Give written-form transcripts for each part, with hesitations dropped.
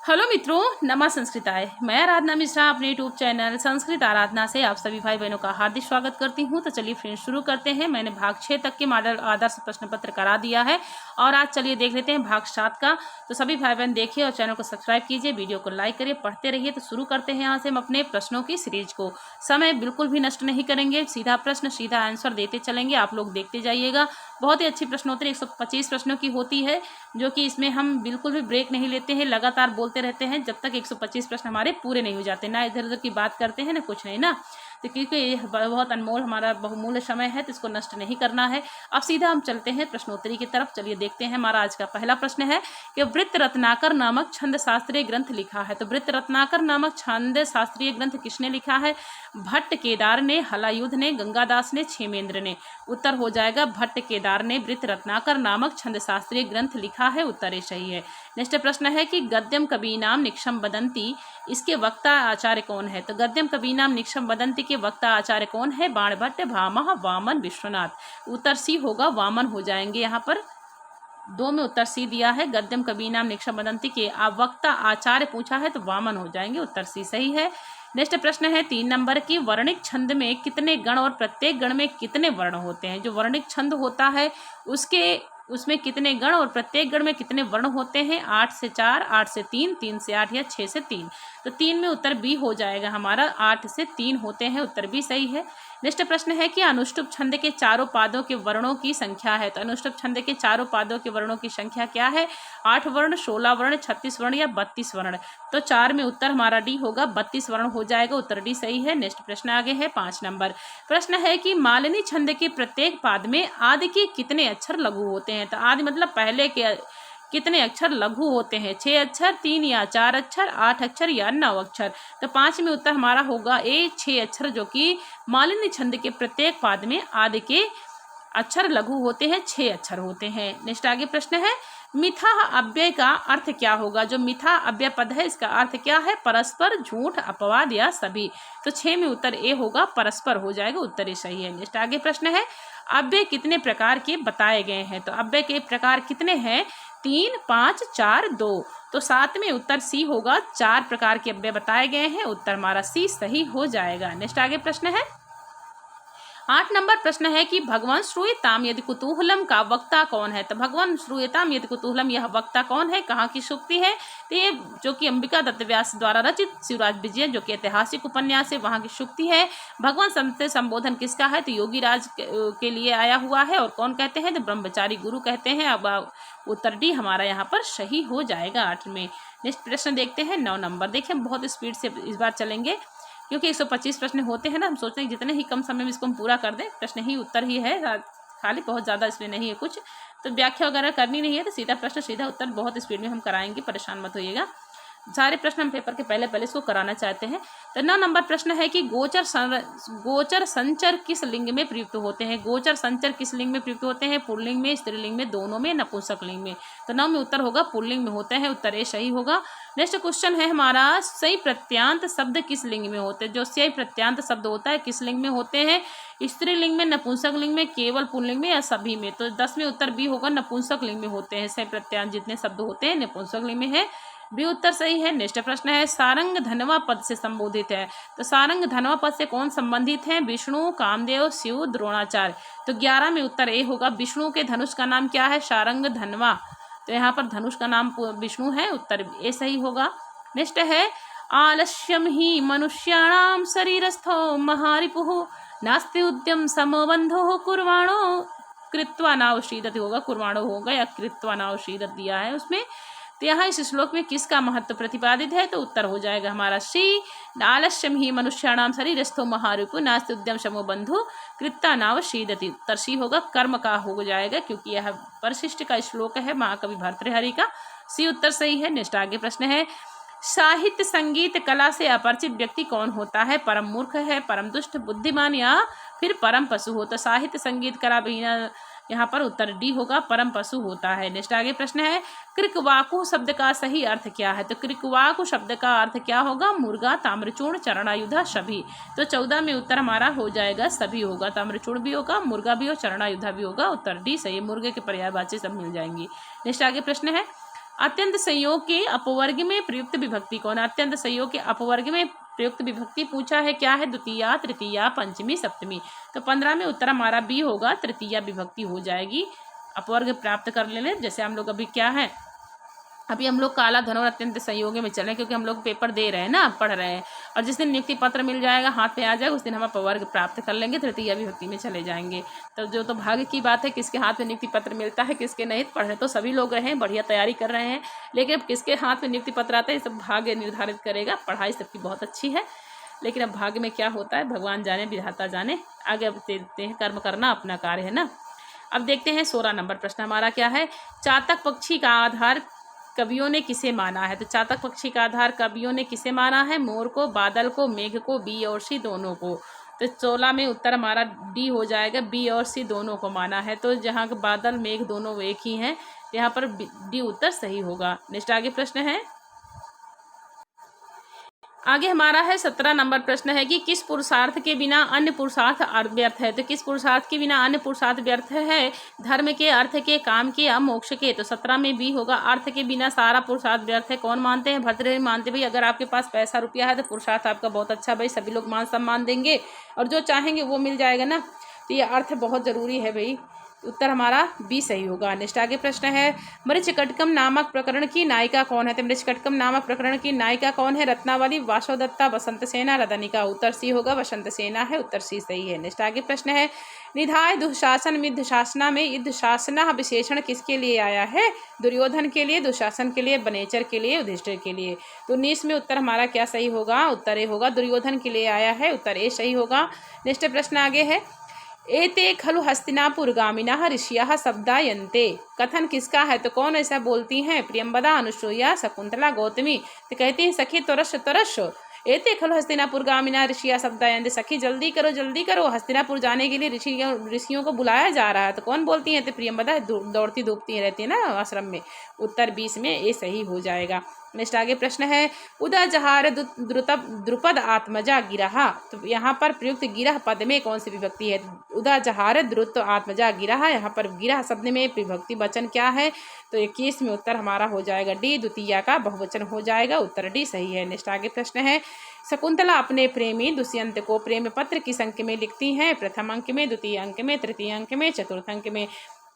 Hello मित्रों, नमः संस्कृताय। मैं आराधना मिश्रा अपने यूट्यूब चैनल संस्कृत आराधना से आप सभी भाई बहनों का हार्दिक स्वागत करती हूं। तो चलिए फ्रेंड्स शुरू करते हैं। मैंने भाग 6 तक के मॉडल आदर्श प्रश्न पत्र करा दिया है और आज चलिए देख लेते हैं भाग 7 का। तो सभी भाई बहन देखिए और चैनल को सब्सक्राइब कीजिए, वीडियो को लाइक करिए, पढ़ते रहिए। तो शुरू करते हैं यहाँ से हम अपने प्रश्नों की सीरीज को। समय बिल्कुल भी नष्ट नहीं करेंगे, सीधा प्रश्न सीधा आंसर देते चलेंगे, आप लोग देखते जाइएगा। बहुत ही अच्छी प्रश्नोत्तरी 125 प्रश्नों की होती है, जो कि इसमें हम बिल्कुल भी ब्रेक नहीं लेते हैं, लगातार बोलते रहते हैं जब तक 125 प्रश्न हमारे पूरे नहीं हो जाते। ना इधर उधर की बात करते हैं ना कुछ नहीं ना, तो क्योंकि ये बहुत अनमोल हमारा बहुमूल्य समय है, तो इसको नष्ट नहीं करना है। अब सीधा हम चलते हैं प्रश्नोत्तरी की तरफ। चलिए देखते हैं। हमारा आज का पहला प्रश्न है कि वृत्त रत्नाकर नामक छंद शास्त्रीय ग्रंथ लिखा है। तो वृत्त रत्नाकर नामक छंद शास्त्रीय ग्रंथ किसने लिखा है? भट्ट केदार ने, हलायुध ने, गंगादास ने, क्षेमेंद्र ने। उत्तर हो जाएगा भट्ट केदार ने वृत्त रत्नाकर नामक छंद शास्त्रीय ग्रंथ लिखा है। उत्तर ये सही है। नेक्स्ट प्रश्न है कि गद्यम कवीनाम निक्षम बदंती, इसके वक्ता आचार्य कौन है? तो गद्यम कवीनाम निक्षम बदंती के वक्ता आचार्य कौन है? बाणभट्ट, भामह, वामन, विश्वनाथ। उत्तर सी होगा, वामन हो जाएंगे। यहाँ पर दो में उत्तर सी दिया है। गद्यम कवीनाम निक्षम बदंती के वक्ता आचार्य पूछा है तो वामन हो जाएंगे। उत्तर सी सही है। नेक्स्ट प्रश्न है 3 नंबर की, वर्णिक छंद में कितने गण और प्रत्येक गण में कितने वर्ण होते हैं? जो वर्णिक छंद होता है उसमें कितने गण और प्रत्येक गण में कितने वर्ण होते हैं? 8 से 4, 8 से 3, 3 से 8 या 6 से 3। तो 3 में उत्तर बी हो जाएगा हमारा, 8 से 3 होते हैं। उत्तर भी सही है। नेक्स्ट प्रश्न है कि अनुष्टुप छंद के चारों पादों के वर्णों की संख्या है। तो अनुष्टुप छंद के चारों पादों के वर्णों की संख्या क्या है? 8 वर्ण, 16 वर्ण, 36 वर्ण या 32 वर्ण। तो 4 में उत्तर हमारा डी होगा, 32 वर्ण हो जाएगा। उत्तर डी सही है। नेक्स्ट प्रश्न आगे है 5 नंबर। प्रश्न है कि मालिनी छंद के प्रत्येक पाद में आदि के कितने अक्षर लघु होते हैं? तो आदि मतलब पहले के कितने अक्षर लघु होते हैं? 6 अक्षर, 3 या 4 अक्षर, 8 अक्षर या 9 अक्षर। तो 5 में उत्तर हमारा होगा ए, 6 अक्षर, जो कि मालिनी छंद के प्रत्येक पाद में आदि के अक्षर लघु होते हैं, 6 अक्षर होते हैं। नेक्स्ट आगे प्रश्न है मिथा अव्यय का अर्थ क्या होगा? जो मिथा अव्यय पद है इसका अर्थ क्या है? परस्पर, झूठ, अपवाद या सभी। तो 6 में उत्तर ए होगा, परस्पर हो जाएगा। उत्तर सही है। नेक्स्ट आगे प्रश्न है अव्यय कितने प्रकार के बताए गए हैं? तो अव्यय के प्रकार कितने हैं? 3, 5, 4, 2। तो 7 में उत्तर सी होगा, 4 प्रकार के अव्यय बताए गए हैं। उत्तर हमारा सी सही हो जाएगा। नेक्स्ट आगे प्रश्न है 8 नंबर प्रश्न है कि भगवान श्रूयताम यदि कुतूहलम का वक्ता कौन है? तो भगवान श्रूयताम यदि कुतूहलम, यह वक्ता कौन है? कहाँ की सूक्ति है? तो ये जो कि अंबिका दत्त व्यास द्वारा रचित शिवराज विजय, जो कि ऐतिहासिक उपन्यास है, वहाँ की सूक्ति है। भगवान से संबोधन किसका है? तो योगी राज के लिए आया हुआ है। और कौन कहते हैं? तो ब्रह्मचारी गुरु कहते हैं। अब उत्तर डी हमारा यहाँ पर सही हो जाएगा 8 में। नेक्स्ट प्रश्न देखते हैं 9 नंबर। देखिए हम बहुत स्पीड से इस बार चलेंगे, क्योंकि 125 प्रश्न होते हैं ना, हम सोचते हैं जितने ही कम समय में इसको हम पूरा कर दें। प्रश्न ही उत्तर ही है, खाली बहुत ज़्यादा इसमें नहीं है कुछ, तो व्याख्या वगैरह करनी नहीं है। तो सीधा प्रश्न सीधा उत्तर बहुत स्पीड में हम कराएंगे, परेशान मत होइएगा। सारे प्रश्न हम पेपर के पहले इसको कराना चाहते हैं। तो 9 नंबर प्रश्न है कि गोचर संचर किस लिंग में प्रयुक्त होते हैं? गोचर संचर किस लिंग में प्रयुक्त होते हैं? पुल्लिंग में, स्त्रीलिंग में, दोनों में, नपुंसक लिंग में। तो 9 में उत्तर होगा पुल्लिंग में होते हैं। उत्तर ए सही होगा। नेक्स्ट क्वेश्चन है हमारा सही प्रत्यांत शब्द किस लिंग में होते हैं? जो सही प्रत्यांत शब्द होता है किस लिंग में होते हैं? स्त्रीलिंग में, नपुंसक लिंग में, केवल पुल्लिंग में या सभी में? तो 10 में उत्तर बी होगा, नपुंसक लिंग में होते हैं। सही प्रत्यांत जितने शब्द होते हैं नपुंसक लिंग में है। बी उत्तर सही है। नेक्स्ट प्रश्न है सारंग धनवा पद से संबोधित है। तो सारंग धनवा पद से कौन संबंधित है? विष्णु, कामदेव, शिव, द्रोणाचार्य। तो 11 में उत्तर ए होगा। विष्णु के धनुष का नाम क्या है? सारंग धनवा। तो यहाँ पर धनुष का नाम विष्णु है। उत्तर ए सही होगा। नेक्स्ट है आलस्यम ही मनुष्याणाम शरीरस्थो महारिपुः नास्ति उद्यम समबंधो कुर्वाणो कृत्वा नावशीदति होगा, कुर्वाणो होगा या कृत्वा नावशीदत दिया है उसमें। तो यहाँ इस श्लोक में किसका महत्व प्रतिपादित है? तो उत्तर हो जाएगा हमारा सी, आलस्यम ही मनुष्याणाम शरीरस्थो महारिपुः नास्ति उद्यम समो बंधु कृत्वा नावशीदति। उत्तर सी होगा, कर्म का हो जाएगा, क्योंकि यह परिशिष्ट का श्लोक है महाकवि भर्तृहरि का। सी उत्तर सही है। नेक्स्ट आगे प्रश्न है साहित्य संगीत कला से अपरिचित व्यक्ति कौन होता है? परम मूर्ख है, परम दुष्ट, बुद्धिमान या फिर परम पशु हो? तो साहित्य संगीत कला बिना, यहाँ पर उत्तर डी होगा, परम पशु होता है। नेक्स्ट आगे प्रश्न है कृकवाकु शब्द का सही अर्थ क्या है? तो कृकवाकु शब्द का अर्थ क्या होगा? मुर्गा, ताम्रचूर्ण, चरणायुधा, सभी। तो 14 में उत्तर हमारा हो जाएगा सभी होगा। ताम्रचूर्ण भी होगा, मुर्गा भी हो, चरणायुधा भी होगा। उत्तर डी सही, मुर्गे के पर्यायवाची सब मिल जाएंगी। नेक्स्ट आगे प्रश्न है अत्यंत संयोग के अपवर्ग में प्रयुक्त विभक्ति कौन है? अत्यंत संयोग के अपवर्ग में प्रयुक्त विभक्ति पूछा है, क्या है? द्वितीया, तृतीया, पंचमी, सप्तमी। तो 15 में उत्तर हमारा बी होगा, तृतीया विभक्ति हो जाएगी। अपवर्ग प्राप्त कर लेने, जैसे हम लोग अभी क्या है, अभी हम लोग काला धन और अत्यंत संयोग में चल रहे हैं, क्योंकि हम लोग पेपर दे रहे हैं ना, पढ़ रहे हैं। और जिस दिन नियुक्ति पत्र मिल जाएगा, हाथ पे आ जाएगा, उस दिन हम अपवर्ग प्राप्त कर लेंगे, तृतीया विभक्ति में चले जाएंगे। तो जो तो भाग्य की बात है, किसके हाथ में नियुक्ति पत्र मिलता है, किसके नहीं। पढ़ रहे तो सभी लोग रहे हैं, बढ़िया तैयारी कर रहे हैं, लेकिन अब किसके हाथ में नियुक्ति पत्र आता है, सब भाग्य निर्धारित करेगा। पढ़ाई सबकी बहुत अच्छी है, लेकिन अब भाग्य में क्या होता है भगवान जाने, विधाता जाने। आगे अब देखते हैं, कर्म करना अपना कार्य है ना। अब देखते हैं 16 नंबर प्रश्न हमारा क्या है। चातक पक्षी का आधार कवियों ने किसे माना है? तो चातक पक्षी का आधार कवियों ने किसे माना है? मोर को, बादल को, मेघ को, बी और सी दोनों को। तो 16 में उत्तर हमारा डी हो जाएगा, बी और सी दोनों को माना है। तो जहाँ बादल मेघ दोनों एक ही हैं, यहाँ पर डी उत्तर सही होगा। नेक्स्ट आगे प्रश्न है, आगे हमारा है 17 नंबर प्रश्न है कि किस पुरुषार्थ के बिना अन्य पुरुषार्थ व्यर्थ है? तो किस पुरुषार्थ के बिना अन्य पुरुषार्थ व्यर्थ है? धर्म के, अर्थ के, काम के या मोक्ष के। तो 17 में बी होगा, अर्थ के बिना सारा पुरुषार्थ व्यर्थ है। कौन मानते हैं? भर्तृहरि मानते भाई, अगर आपके पास पैसा रुपया है तो पुरुषार्थ आपका बहुत अच्छा भाई, सभी लोग मान सम्मान देंगे और जो चाहेंगे वो मिल जाएगा ना। तो ये अर्थ बहुत जरूरी है भाई, उत्तर हमारा बी सही होगा। नेक्स्ट आगे प्रश्न है, मृच्छकटकम नामक प्रकरण की नायिका कौन है? तो मृच्छकटकम नामक प्रकरण की नायिका कौन है? रत्नावली, वासवदत्ता, बसंत सेना, रदनिका। उत्तर सी होगा, बसंत सेना है, उत्तर सी सही है। नेक्स्ट आगे प्रश्न है, निधाय दुशासन में दुशासना में युद्धशासना विशेषण किसके लिए आया है? दुर्योधन के लिए, दुशासन के लिए, बनेचर के लिए, युधिष्ठिर के लिए। तो 19 में उत्तर हमारा क्या सही होगा? उत्तर ए होगा, दुर्योधन के लिए आया है, उत्तर ए सही होगा। नेक्स्ट प्रश्न आगे है, एते खलु हस्तिनापुर गामिना ऋषिया शब्दायन्ते। कथन किसका है? तो कौन ऐसा बोलती हैं? प्रियंवदा, अनुसूया, शकुंतला, गौतमी। तो कहती हैं सखी त्वरश त्वरश एते खलु हस्तिनापुर गामिना ऋषिया शब्दायन्ते। सखी जल्दी करो जल्दी करो, हस्तिनापुर जाने के लिए ऋषियों को बुलाया जा रहा है। तो कौन बोलती हैं? तो प्रियंवदा दौड़ती धूपती रहती है ना आश्रम में। उत्तर 20 में ये सही हो जाएगा। नेक्स्ट आगे प्रश्न है, उदा जहार द्रुपद आत्मजा गिरहा। तो यहाँ पर प्रयुक्त गिरह पद में कौन सी विभक्ति है? उदा जहार द्रुत आत्मजा गिरहा, यहाँ पर गिरह शब्द में विभक्ति वचन क्या है? तो 21 में उत्तर हमारा हो जाएगा डी, द्वितीया का बहुवचन हो जाएगा, उत्तर डी सही है। नेक्स्ट आगे प्रश्न है, शकुंतला अपने प्रेमी दुष्यंत को प्रेम पत्र किस अंक में लिखती हैं? प्रथम अंक में, द्वितीय अंक में, तृतीय अंक में, चतुर्थ अंक में।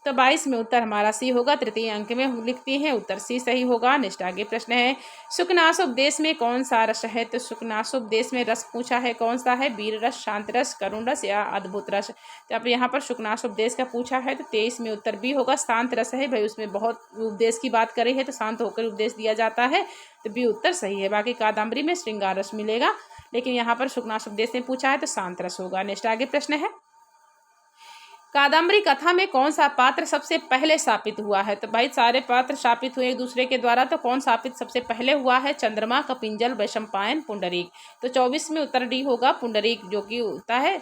तो 22 में उत्तर हमारा सी होगा, तृतीय अंक में लिखती हैं, उत्तर सी सही होगा। नेक्स्ट आगे प्रश्न है, शुकनासोपदेश में कौन सा रस है? तो शुकनासोपदेश में रस पूछा है, कौन सा है? वीर रस, शांत रस, करुण रस या अद्भुत रस। तो अब यहाँ पर शुकनासोपदेश का पूछा है, तो 23 में उत्तर बी होगा, शांत रस है भाई, उसमें बहुत उपदेश की बात करी है तो शांत होकर उपदेश दिया जाता है, तो बी उत्तर सही है। बाकी कादम्बरी में श्रृंगार रस मिलेगा, लेकिन यहाँ पर शुकनासोपदेश में पूछा है तो शांत रस होगा। नेक्स्ट आगे प्रश्न है, कादम्बरी कथा में कौन सा पात्र सबसे पहले स्थापित हुआ है? तो भाई सारे पात्र स्थापित हुए एक दूसरे के द्वारा, तो कौन स्थापित सबसे पहले हुआ है? चंद्रमा, कपिंजल, वैशंपायन, पुंडरीक। तो 24 में उत्तर डी होगा, पुंडरीक, जो कि होता है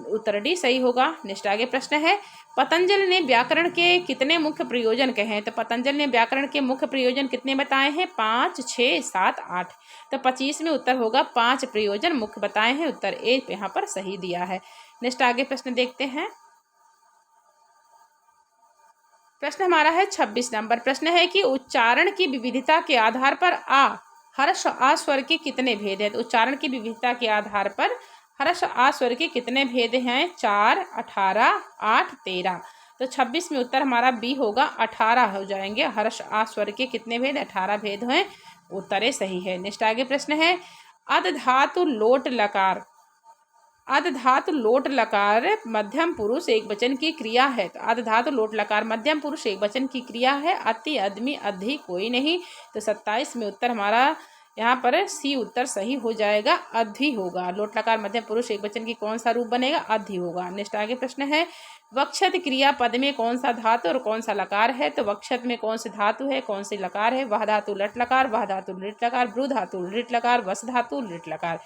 उत्तर डी सही होगा। नेक्स्ट आगे प्रश्न है, पतंजलि ने व्याकरण के कितने मुख्य प्रयोजन कहे हैं? तो पतंजलि ने व्याकरण के मुख्य प्रयोजन कितने बताए हैं? 5, 6, 7, 8। तो 25 में उत्तर होगा 5 प्रयोजन मुख्य बताए हैं, उत्तर ए यहाँ पर सही दिया है। नेक्स्ट आगे प्रश्न देखते हैं, प्रश्न हमारा है 26 नंबर प्रश्न है कि उच्चारण की विविधता के आधार पर हर्ष आ स्वर के कितने भेद हैं? तो उच्चारण की विविधता के आधार पर हर्ष आ स्वर के कितने भेद हैं? 4, 18, 8, 13। तो 26 में उत्तर हमारा बी होगा, 18 हो जाएंगे। हर्ष आ स्वर के कितने भेद? 18 भेद हैं, उत्तर सही है। नेक्स्ट आगे प्रश्न है, अध धातु लोट लकार, अध धातु लोट लकार मध्यम पुरुष एक वचन की क्रिया है। तो अध धातु लोट लकार मध्यम पुरुष एक वचन की क्रिया है, अति, आदमी, अधि, कोई नहीं। तो 27 में उत्तर हमारा यहाँ पर सी उत्तर सही हो जाएगा, अधि होगा। लोट लकार मध्यम पुरुष एक वचन की कौन सा रूप बनेगा? अधि होगा। नेक्स्ट आगे प्रश्न है, वक्षत क्रिया पद में कौन सा धातु और कौन सा लकार है? तो वक्षत में कौन सी धातु है, कौन सी लकार है? वह धातु लट लकार, वह धातु लिट लकार, ब्रू धातु लिट लकार, वस धातु लिट लकार।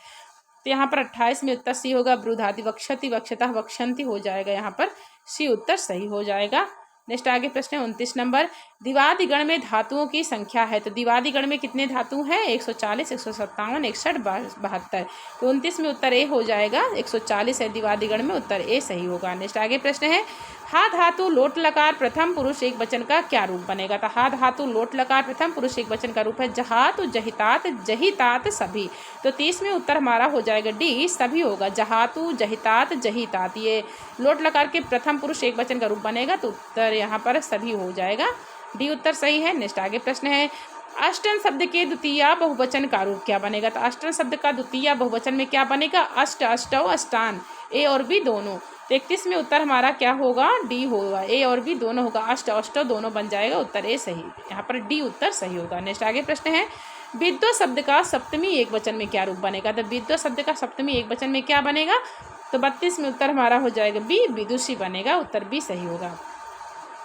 तो यहाँ पर 28 में उत्तर सी होगा, ब्रूधाति वक्षति, वक्षतः वक्षंति हो जाएगा, यहाँ पर सी उत्तर सही हो जाएगा। नेक्स्ट आगे प्रश्न है 29 नंबर, द्विवादी गण में धातुओं की संख्या है। तो द्विवादी गण में कितने धातु हैं? 140, 157, 61, 72। तो 29 में उत्तर ए हो जाएगा, 140 है द्विवादी गण में, उत्तर ए सही होगा। नेक्स्ट आगे प्रश्न है, हा धातु लोट लकार प्रथम पुरुष एक वचन का क्या रूप बनेगा? तो हा धातु लोट लकार प्रथम पुरुष एक वचन का रूप है जहात, जहितात, जहितात, सभी। तो 30 में उत्तर हमारा हो जाएगा डी, सभी होगा। जहातु, जहितात, जहितात, ये लोट लकार के प्रथम पुरुष एक वचन का रूप बनेगा, तो उत्तर यहाँ पर सभी हो जाएगा, डी उत्तर सही है। नेक्स्ट आगे प्रश्न है, अष्टन शब्द के द्वितीय बहुवचन का रूप क्या बनेगा? तो अष्टन शब्द का द्वितीय बहुवचन में क्या बनेगा? अष्ट, अष्टौ, अष्टान, ए और बी दोनों। तो 31 में उत्तर हमारा क्या होगा? डी होगा, ए और बी दोनों होगा, अष्ट अष्टौ दोनों बन जाएगा, उत्तर ए सही, यहाँ पर डी उत्तर सही होगा। नेक्स्ट आगे प्रश्न है, विद्वत शब्द का सप्तमी एक वचन में क्या रूप बनेगा? तो विद्वत शब्द का सप्तमी एक वचन में क्या बनेगा? तो 32 में उत्तर हमारा हो जाएगा बी, विदुषी बनेगा, उत्तर बी सही होगा।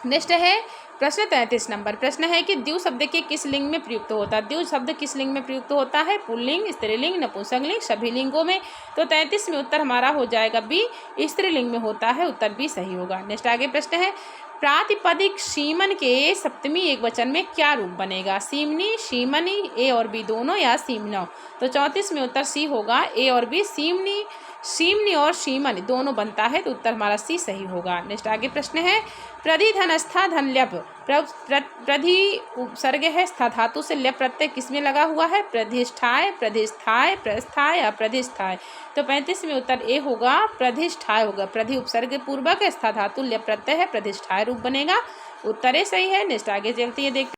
नेक्स्ट है प्रश्न 33 नंबर। प्रश्न है कि द्यू शब्द के किस लिंग में प्रयुक्त होता है? द्यू शब्द किस लिंग में प्रयुक्त होता है? पुल्लिंग, स्त्रीलिंग, नपुंसकलिंग, सभी लिंगों में। तो 33 में उत्तर हमारा हो जाएगा बी, स्त्रीलिंग में होता है, उत्तर बी सही होगा। नेक्स्ट आगे प्रश्न है, प्रातिपदिक सीमन के सप्तमी एक वचन में क्या रूप बनेगा? सीमनी, सीमनी, ए और बी दोनों, या सीमनौ। तो 34 में उत्तर सी होगा, ए और बी, सीमनी, सीमनी और सीमन दोनों बनता है, तो उत्तर हमारा सी सही होगा। नेक्स्ट आगे प्रश्न है, प्रधि धनस्था धन ल्यप, प्रधि उपसर्ग है, स्था धातु से ल्यप प्रत्यय किसमें लगा हुआ है? प्रतिष्ठाय, प्रतिष्ठाय, प्रस्थाय या प्रतिष्ठाय। तो 35 में उत्तर ए होगा, प्रतिष्ठाय होगा। प्रधि उपसर्ग पूर्वक है, स्था धातु ल्यप प्रत्यय है, प्रतिष्ठाय रूप बनेगा, उत्तर ए सही है। नेक्स्ट आगे चलती है, देखते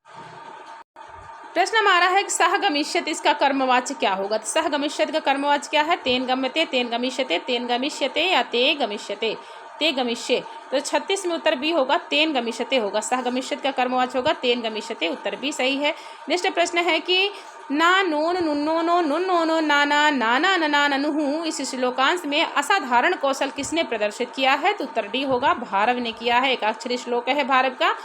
प्रश्न हमारा है कि सह गमिष्यत, इसका कर्मवाच्य क्या होगा? तो सह गमिष्यत का कर्मवाच्य क्या है? तेन गम्यते, तेन गमिष्यते, तेन गमिष्यते या ते गमिष्यते, ते गमिष्ये। तो 36 में उत्तर बी होगा, तेन गमिष्यते होगा। सह गमिष्यत का कर्मवाच्य होगा तेन गमिष्यते, उत्तर बी सही है। नेक्स्ट प्रश्न है कि ना, नोन, नुन्नो, नो, नुन्नो, नो, नाना, नाना, नना, ननुहु, इस श्लोकांश में असाधारण कौशल किसने प्रदर्शित किया है? तो उत्तर डी होगा, भारव ने किया है। एक अक्षरी श्लोक है भारव का,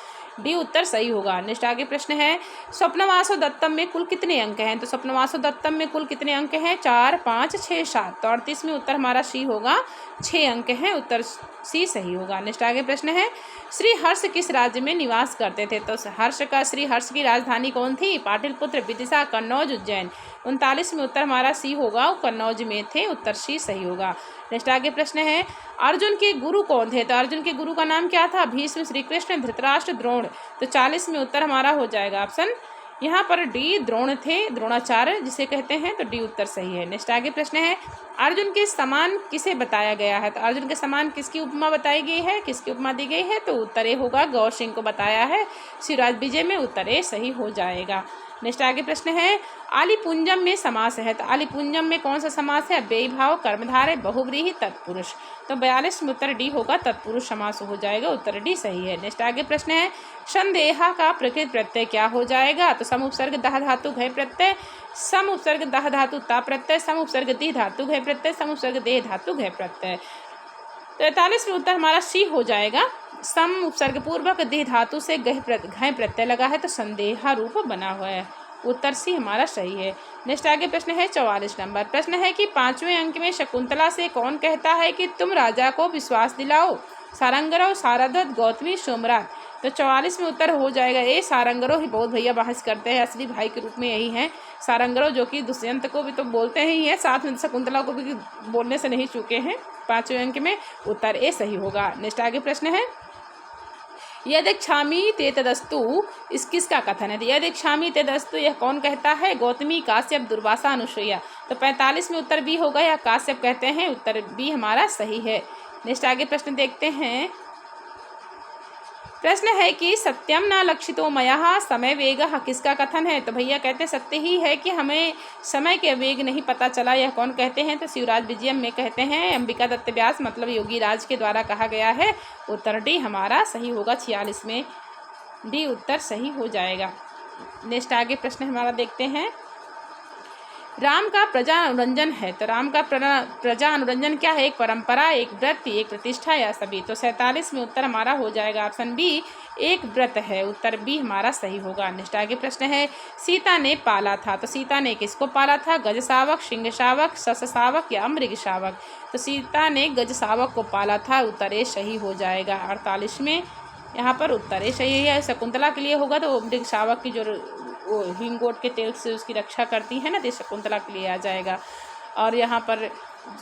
डी उत्तर सही होगा। नेक्स्ट आगे प्रश्न है, स्वप्नवासो दत्तम में कुल कितने अंक हैं? तो स्वप्नवासो दत्तम में कुल कितने अंक हैं? 4, 5, 6, 7। तो 38 में उत्तर हमारा सी होगा, 6 अंक हैं, उत्तर सी सही होगा। नेक्स्ट आगे प्रश्न है, श्री हर्ष किस राज्य में निवास करते थे? तो श्री हर्ष की राजधानी कौन थी? पाटलिपुत्र, विदिशा, कन्नौज, उज्जैन। 39 में उत्तर हमारा सी होगा, कन्नौज में थे, उत्तर सी सही होगा। नेक्स्ट आगे प्रश्न है, अर्जुन के गुरु कौन थे? तो अर्जुन के गुरु का नाम क्या था? भीष्म, श्री कृष्ण, धृतराष्ट्र, द्रोण। तो 40 में उत्तर हमारा हो जाएगा ऑप्शन यहाँ पर डी, द्रोण थे, द्रोणाचार्य जिसे कहते हैं, तो डी उत्तर सही है। नेक्स्ट आगे प्रश्न है, अर्जुन के समान किसे बताया गया है? तो अर्जुन के समान किसकी उपमा बताई गई है, किसकी उपमा दी गई है? तो उत्तर ए होगा, गौर सिंह को बताया है शिवराज विजय में, उत्तर ए सही हो जाएगा। नेक्स्ट आगे प्रश्न है, आलिपुंजम में समास है, तो आलिपुंजम में कौन सा समास है? व्ययभाव, कर्मधारय, बहुव्रीहि, तत्पुरुष। तो 42 में उत्तर डी होगा, तत्पुरुष समास हो जाएगा, उत्तर डी सही है। नेक्स्ट आगे प्रश्न है, संदेहा का प्रकृत प्रत्यय क्या हो जाएगा? तो सम उपसर्ग दह धातु घय प्रत्यय, सम उपसर्ग दह धातु ता प्रत्यय, सम उपसर्ग दी धातु घय प्रत्यय, सम उपसर्ग दे धातु घय प्रत्यय। 43 में उत्तर हमारा सी हो जाएगा, सम उपसर्ग पूर्वक दे धातु से घय प्रत्यय लगा है, तो संदेहा रूप बना हुआ है, उत्तर सी हमारा सही है। नेक्स्ट आगे प्रश्न है 44 नंबर। प्रश्न है कि 5वें अंक में शकुंतला से कौन कहता है कि तुम राजा को विश्वास दिलाओ? सारंगरव, सारदत्त, गौतमी, सोमरात। तो 44 में उत्तर हो जाएगा ए, सारंगरव ही बहुत भैया बहस करते हैं, असली भाई के रूप में यही है सारंगरव, जो कि दुष्यंत को भी तो बोलते ही हैं, साथ में शकुंतला को भी बोलने से नहीं चूके हैं। 5वें अंक में उत्तर ए सही होगा। नेक्स्ट आगे प्रश्न है, यदिक्षामि ते तदस्तु, इस किसका कथन है? यदिक्षामि ते तदस्तु, यह कौन कहता है? गौतमी, काश्यप, दुर्वासा, अनुसुईया। तो 45 में उत्तर बी होगा, या काश्यप कहते हैं, उत्तर बी हमारा सही है। नेक्स्ट आगे प्रश्न देखते हैं। प्रश्न है कि सत्यम न लक्षितो मया समय वेगः, किसका कथन है? तो भैया कहते हैं सत्य ही है कि हमें समय के वेग नहीं पता चला, यह कौन कहते हैं? तो शिवराज विजयम में कहते हैं, अंबिका दत्त व्यास मतलब योगी राज के द्वारा कहा गया है, उत्तर डी हमारा सही होगा। 46 में डी उत्तर सही हो जाएगा। नेक्स्ट आगे प्रश्न हमारा देखते हैं, राम का प्रजा अनुरंजन है, तो राम का प्रजा अनुरंजन क्या है? एक परंपरा, एक व्रत, एक प्रतिष्ठा, या सभी। तो 47 में उत्तर हमारा हो जाएगा ऑप्शन बी, एक व्रत है, उत्तर बी हमारा सही होगा। नेक्स्ट आगे प्रश्न है, सीता ने पाला था, तो सीता ने किसको पाला था? गज शावक, सिंह शावक, सस शावक या मृग शावक। तो सीता ने गज शावक को पाला था, उत्तर ए सही हो जाएगा। 48 में यहाँ पर उत्तर ए सही है। शकुंतला के लिए होगा तो मृग शावक की जो वो हिंगोट के तेल से उसकी रक्षा करती है ना, तो शकुंतला के लिए आ जाएगा। और यहाँ पर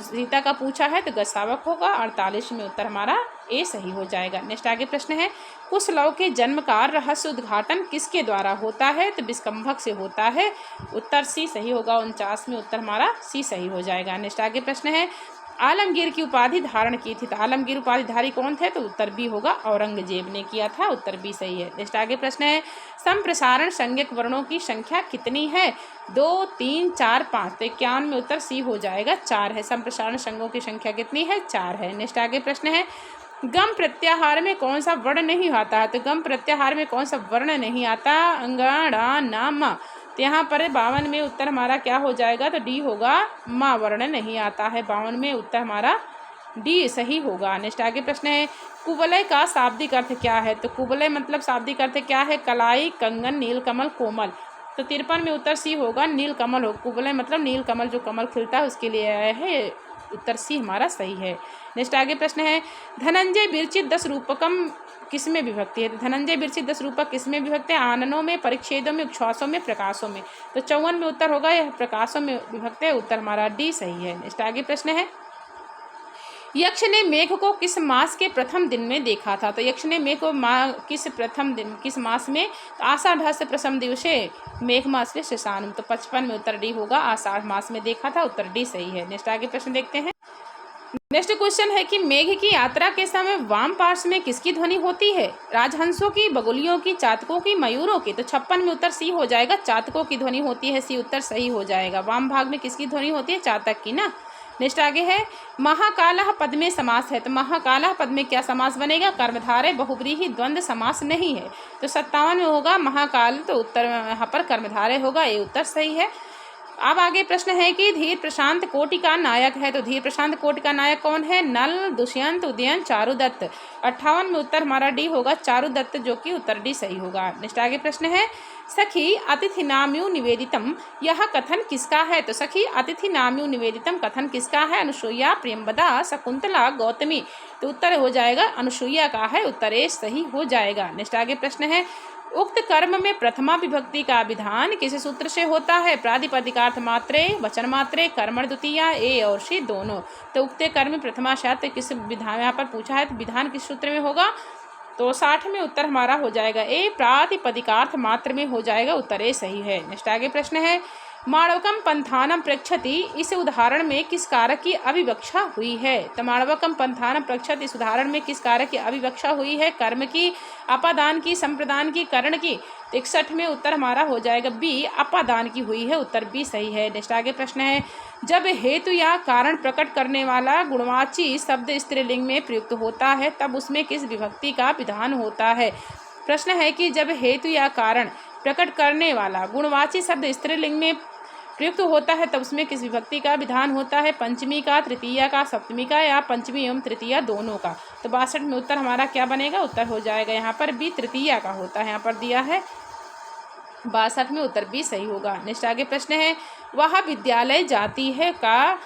सीता का पूछा है तो गसावक होगा। 48 में उत्तर हमारा ए सही हो जाएगा। नेक्स्ट आगे प्रश्न है, कुशलव के जन्म का रहस्य उद्घाटन किसके द्वारा होता है? तो विष्कंभक से होता है। उत्तर सी सही होगा। 49 में उत्तर हमारा सी सही हो जाएगा। नेक्स्ट आगे प्रश्न है, आलमगीर की उपाधि धारण की थी तो आलमगीर उपाधिधारी कौन थे? तो उत्तर बी होगा, औरंगजेब ने किया था। उत्तर बी सही है। नेक्स्ट आगे प्रश्न है, संप्रसारण संज्ञक वर्णों की संख्या कितनी है? 2, 3, 4, 5। तो 51 में उत्तर सी हो जाएगा, 4 है। संप्रसारण संज्ञों की संख्या कितनी है? 4 है। नेक्स्ट आगे प्रश्न है, गम प्रत्याहार में कौन सा वर्ण नहीं आता है? तो गम प्रत्याहार में कौन सा वर्ण नहीं आता? अंगड़ा नाम। तो यहाँ पर 52 में उत्तर हमारा क्या हो जाएगा? तो डी होगा, माँ वर्ण नहीं आता है। 52 में उत्तर हमारा डी सही होगा। नेक्स्ट आगे प्रश्न है, कुवलय का शाब्दिक अर्थ क्या है? तो कुवलय मतलब शाब्दिक अर्थ क्या है? कलाई, कंगन, नीलकमल, कोमल। तो 53 में उत्तर सी होगा, नीलकमल हो। कुवलय मतलब नीलकमल, जो कमल खिलता है उसके लिए आया है। उत्तर सी हमारा सही है। नेक्स्ट आगे प्रश्न है, धनंजय विरचित 10 रूपकम किसमें विभक्ति है? तो धनंजय विरचित 10 रूपक किसमें विभक्ति है? आननों में, परिच्छेदों में, उपश्वासों में, प्रकाशों में। तो 54 में उत्तर होगा, यह प्रकाशों में विभक्ति है। उत्तर हमारा डी सही है। नेक्स्ट आगे प्रश्न है, यक्ष ने मेघ को किस मास के प्रथम दिन में देखा था? तो यक्ष ने मेघ को किस मास में? तो आषाढ़ से प्रथम दिवसे मेघ मास में शेषानुम। तो 55 में उत्तर डी होगा, आषाढ़ मास में देखा था। उत्तर डी सही है। नेक्स्ट आगे प्रश्न देखते हैं। नेक्स्ट क्वेश्चन है कि मेघ की यात्रा के समय वाम पार्श्व में किसकी ध्वनि होती है? राजहंसों की, बगुलियों की, चातकों की, मयूरों की। तो 56 में उत्तर सी हो जाएगा, चातकों की ध्वनि होती है। सी उत्तर सही हो जाएगा। वाम भाग में किसकी ध्वनि होती है? चातक की ना। नेक्स्ट आगे है, महाकालः पद में समास है। तो महाकालः पद में क्या समास बनेगा? कर्मधारय बहुव्रीहि द्वंद्व समास नहीं है। तो 57 में होगा महाकाल। तो उत्तर यहाँ पर कर्मधारय होगा। ये उत्तर सही है। अब आगे प्रश्न है कि धीर प्रशांत कोटि का नायक है। तो धीर प्रशांत कोटि का नायक कौन है? नल, दुष्यंत, उदयन, चारुदत्त। 58 में उत्तर हमारा डी होगा, चारुदत्त, जो कि उत्तर डी सही होगा। नेक्स्ट आगे प्रश्न है, सखी अतिथि नाम्यु निवेदितम, यह कथन किसका है? तो सखी अतिथि नाम्यु निवेदितम कथन किसका है? अनुसुईया, प्रियंवदा, शकुंतला, गौतमी। तो उत्तर हो जाएगा अनुसुईया का है। उत्तर ए सही हो जाएगा। नेक्स्ट आगे प्रश्न है, उक्त कर्म में प्रथमा विभक्ति का विधान किस सूत्र से होता है? प्रातिपदिकार्थ मात्रे, वचन मात्रे, कर्मण द्वितीया, ए और सी दोनों। तो उक्त कर्म में प्रथमा शात किस विधान, यहाँ पर पूछा है तो विधान किस सूत्र में होगा? तो 60 में उत्तर हमारा हो जाएगा ए, प्रातिपदिकार्थ मात्र में हो जाएगा। उत्तर ए सही है। नेक्स्ट आगे प्रश्न है, माणवकम पंथानम प्रक्षति, इस उदाहरण में किस कारक की अविवक्षा हुई है? तो माणवकम पंथानम प्रक्षति, इस उदाहरण में किस कारक की अविवक्षा हुई है? कर्म की, अपादान की, संप्रदान की, कर्ण की। 61 में उत्तर हमारा हो जाएगा बी, अपादान की हुई है। उत्तर बी सही है। नेक्स्ट आगे प्रश्न है, जब हेतु या कारण प्रकट करने वाला गुणवाची शब्द स्त्रीलिंग में प्रयुक्त होता है तब उसमें किस विभक्ति का विधान होता है? प्रश्न है कि जब हेतु या कारण प्रकट करने वाला गुणवाची शब्द स्त्रीलिंग में प्रयुक्त होता है तब उसमें किस विभक्ति का विधान होता है? पंचमी का, तृतीया का, सप्तमी का, या पंचमी एवं तृतीया दोनों का। तो 62 में उत्तर हमारा क्या बनेगा? उत्तर हो जाएगा यहाँ पर बी, तृतीया का होता है। यहाँ पर दिया है 62 में उत्तर बी सही होगा। नेक्स्ट आगे प्रश्न है, वह विद्यालय जाती है का